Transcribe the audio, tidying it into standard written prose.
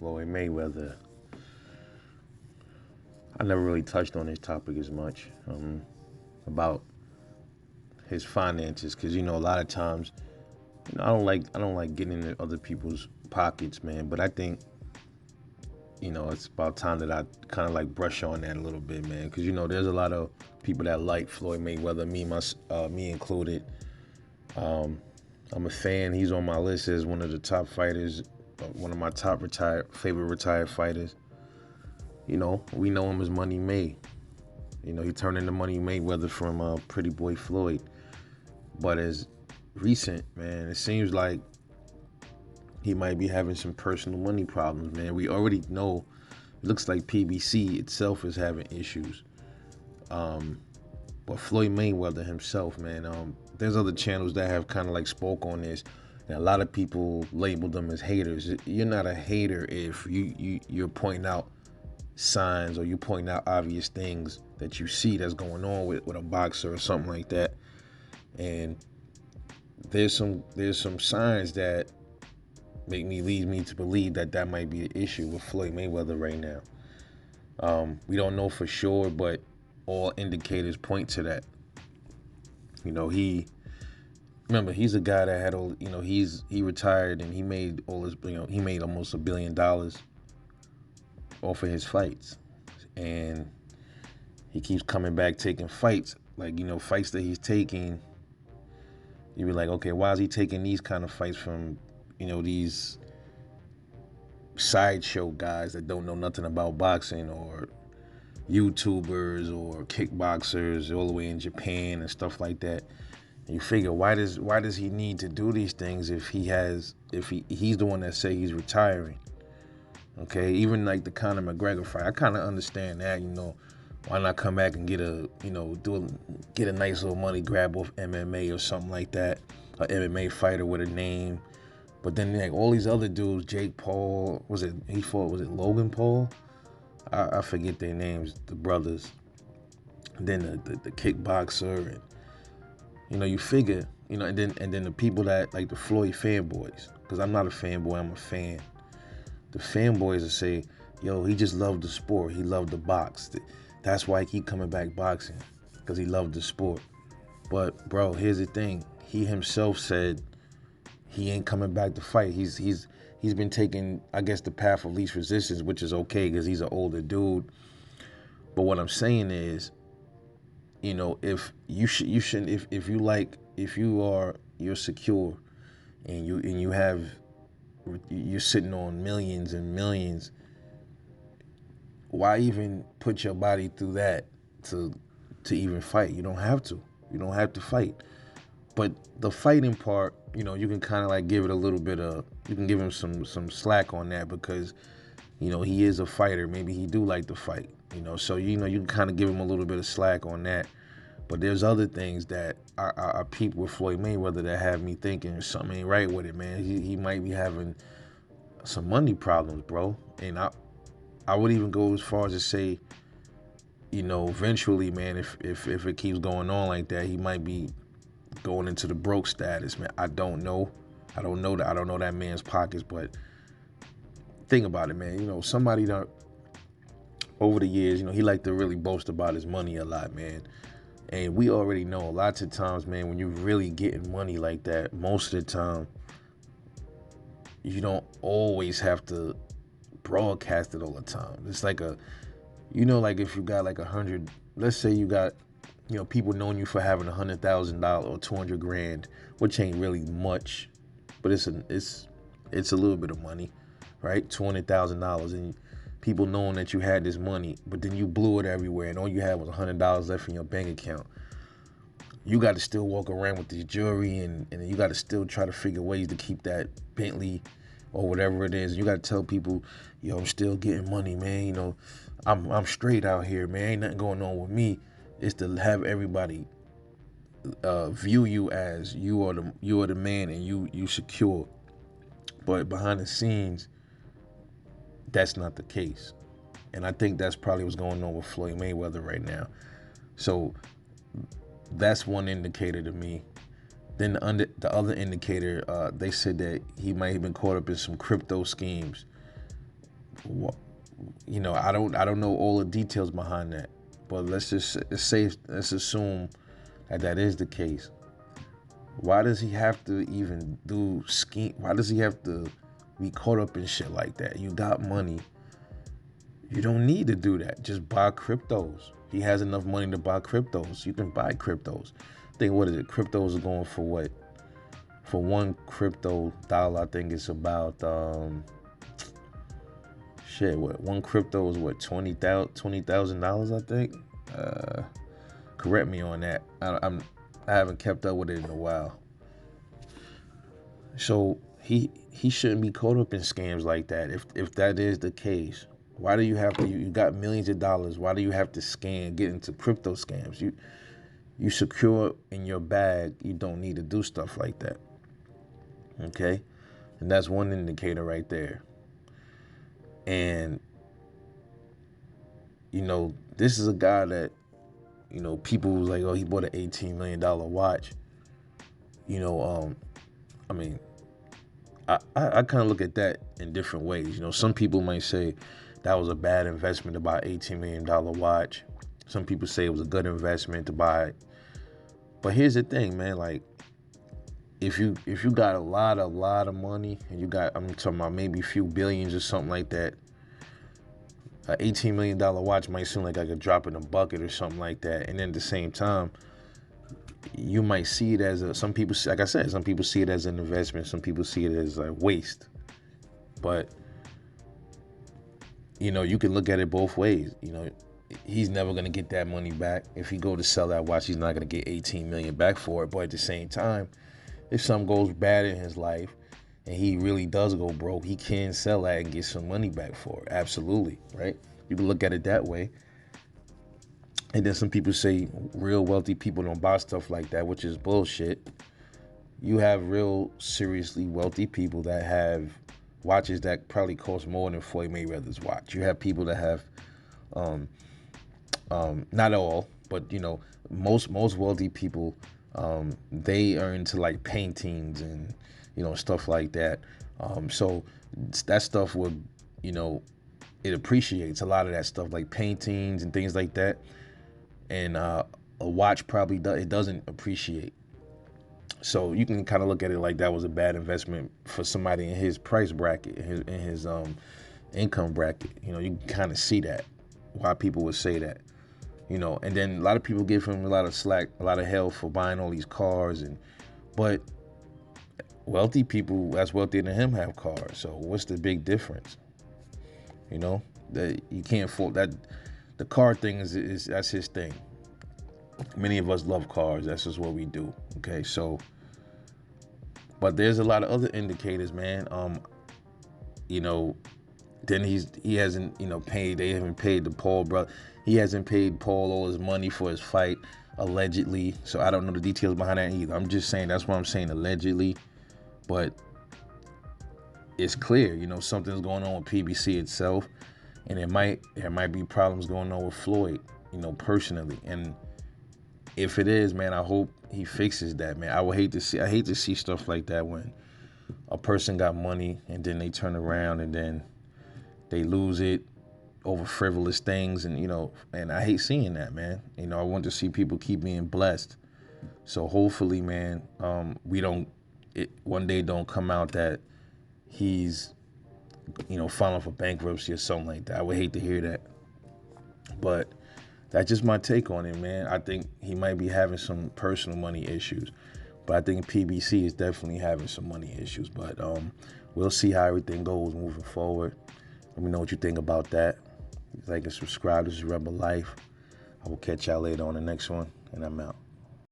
Floyd Mayweather. I never really touched on this topic as much about his finances because a lot of times I don't like getting into other people's pockets, man. But I think it's about time that I kind of like brush on that a little bit, man. Because there's a lot of people that like Floyd Mayweather, me included. Um, I'm a fan. He's on my list as one of the top fighters, one of my top favorite retired fighters. We know him as Money May. He turned into Money Mayweather from Pretty Boy Floyd. But as recent, man, it seems like he might be having some personal money problems, man. We already know. It looks like PBC itself is having issues. Um, but Floyd Mayweather himself, man, there's other channels that have kind of like spoke on this. And a lot of people labeled them as haters. You're not a hater if you're pointing out signs or you pointing out obvious things that you see that's going on with a boxer or something like that. And there's some signs that lead me to believe that that might be the issue with Floyd Mayweather right now. We don't know for sure, but all indicators point to that. He remember he's a guy that had all. He retired and he made all his. He made almost $1 billion off of his fights, and he keeps coming back taking fights. Like fights that he's taking. You be like, okay, why is he taking these kind of fights from these sideshow guys that don't know nothing about boxing, or YouTubers or kickboxers all the way in Japan and stuff like that. And you figure why does he need to do these things if he's the one that say he's retiring? Okay, even like the Conor McGregor fight, I kind of understand that. Why not come back and get a nice little money grab off MMA or something like that, a MMA fighter with a name. But then like all these other dudes, Jake Paul, was it Logan Paul? I forget their names, the brothers. And then the kickboxer, and you figure, and then the people that like the Floyd fanboys, because I'm not a fanboy, I'm a fan. The fanboys that say, yo, he just loved the sport, he loved the box. That's why he keep coming back boxing, because he loved the sport. But bro, here's the thing. He himself said he ain't coming back to fight. He's been taking, I guess, the path of least resistance, which is okay because he's an older dude. But what I'm saying is, if you shouldn't, if you're secure and you're sitting on millions and millions, why even put your body through that to even fight? You don't have to. You don't have to fight. But the fighting part, you can kind of like give it a little bit of, you can give him some slack on that because, he is a fighter. Maybe he do like to fight, so, you can kind of give him a little bit of slack on that. But there's other things that I peep with Floyd Mayweather that have me thinking something ain't right with it, man. He might be having some money problems, bro. And I would even go as far as to say, eventually, man, if it keeps going on like that, he might be going into the broke status, man. I don't know that man's pockets, but think about it, man. Somebody that over the years, he liked to really boast about his money a lot, man. And we already know lots of times, man, when you're really getting money like that, most of the time, you don't always have to broadcast it all the time. It's like like if you got like 100, let's say you got, people knowing you for having $100,000 or 200 grand, which ain't really much, but it's a little bit of money, right? $200,000, and people knowing that you had this money, but then you blew it everywhere, and all you had was $100 left in your bank account. You got to still walk around with this jewelry, and you got to still try to figure ways to keep that Bentley or whatever it is. You got to tell people, yo, I'm still getting money, man. I'm straight out here, man. Ain't nothing going on with me. It's to have everybody view you as you are the man, and you secure. But behind the scenes, that's not the case. And I think that's probably what's going on with Floyd Mayweather right now. So that's one indicator to me. Then the other indicator, they said that he might have been caught up in some crypto schemes. I don't know all the details behind that, but let's assume that is the case. Why does he have to even do scheme? Why does he have to be caught up in shit like that? You got money. You don't need to do that. Just buy cryptos. He has enough money to buy cryptos. You can buy cryptos. I think, what is it? Cryptos are going for what? For one crypto dollar, I think it's about one crypto is what, $20,000, I think. Correct me on that. I haven't kept up with it in a while. So he shouldn't be caught up in scams like that. If that is the case, why do you have to? You got millions of dollars. Why do you have to get into crypto scams? You secure in your bag. You don't need to do stuff like that. Okay, and that's one indicator right there. And this is a guy that people was like, oh, he bought an $18 million watch. I mean, I kind of look at that in different ways. Some people might say that was a bad investment to buy an $18 million watch. Some people say it was a good investment to buy it. But here's the thing, man. Like, if you got a lot of money, and I'm talking about maybe a few billions or something like that, an $18 million watch might seem like a drop in a bucket or something like that. And then at the same time, you might see it as some people see it as an investment. Some people see it as a waste. But, you can look at it both ways. He's never going to get that money back. If he go to sell that watch, he's not going to get 18 million back for it. But at the same time, if something goes bad in his life and he really does go broke, he can sell that and get some money back for it. Absolutely, right? You can look at it that way. And then some people say real wealthy people don't buy stuff like that, which is bullshit. You have real seriously wealthy people that have watches that probably cost more than Floyd Mayweather's watch. You have people that have, not all, but most wealthy people, they are into like paintings and stuff like that. So that stuff would, it appreciates a lot of that stuff, like paintings and things like that. And a watch probably doesn't appreciate. So you can kind of look at it like that was a bad investment for somebody in his price bracket, in his income bracket. You can kind of see that, why people would say that. And then a lot of people give him a lot of slack, a lot of hell for buying all these cars, but wealthy people that's wealthier than him have cars. So what's the big difference? That you can't afford that. The car thing is that's his thing. Many of us love cars. That's just what we do. Okay, so, but there's a lot of other indicators, man. Then he hasn't, paid. They haven't paid the Paul brother. He hasn't paid Paul all his money for his fight, allegedly. So I don't know the details behind that either. I'm just saying, that's what I'm saying, allegedly. But it's clear, something's going on with PBC itself. And there might be problems going on with Floyd, personally. And if it is, man, I hope he fixes that, man. I hate to see stuff like that when a person got money and then they turn around and then they lose it over frivolous things, and and I hate seeing that, man. I want to see people keep being blessed. So hopefully, man, one day don't come out that he's filing for bankruptcy or something like that. I would hate to hear that. But that's just my take on it, man. I think he might be having some personal money issues. But I think PBC is definitely having some money issues. But we'll see how everything goes moving forward. Let me know what you think about that. Like and subscribe. This is Rebel Life. I will catch y'all later on the next one, and I'm out.